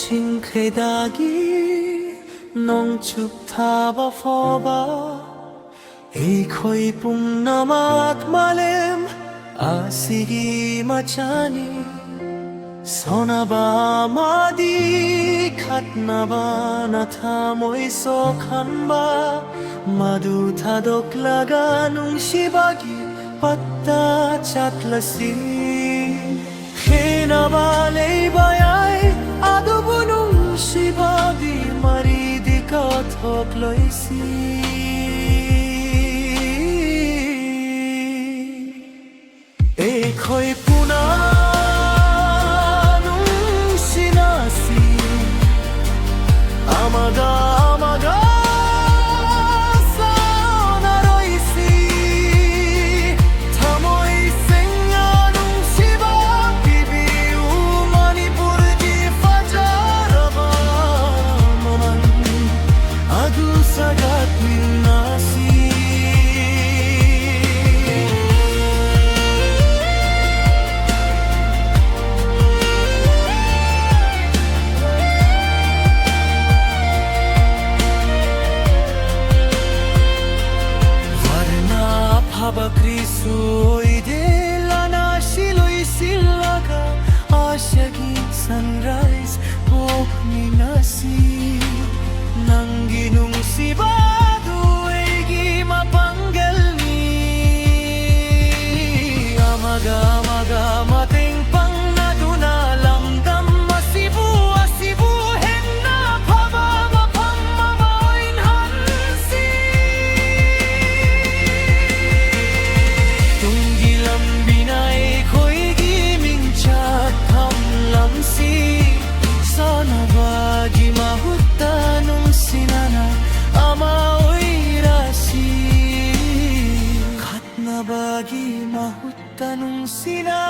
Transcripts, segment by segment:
칭크다기 농축 타바 포바 이코이 뿡나맛 말렘 아시기 마차니 소나바 마디 갓나바 나타모이 소칸바 마두 타독라가 뭉시바기 빠따 찻라시 헤나바 레이바야이 아두부 뭉시바디 마리디 카톡로이시 에코이 뿌나 Amaga sonaroisi Tamoy senga nung shiba Bibiu Manipur di fajaraba Maman Adu sagat minasi Habakrisu oide lana shiloi silaga Ashagi sunrise pokni nasi Nanginung sibadu egi mapanggalni Amaga mating pang naduna lamdam masibu asibu henna phaba mapang mamain hansi Sanabagi mahutanong sinana ama oirasi Katnabagi mahutanong sina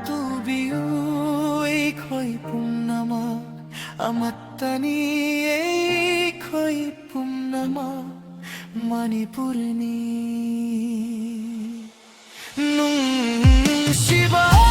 tubiu Iko'y pumnama amatani Iko'y pumnama manipurni Nung shiba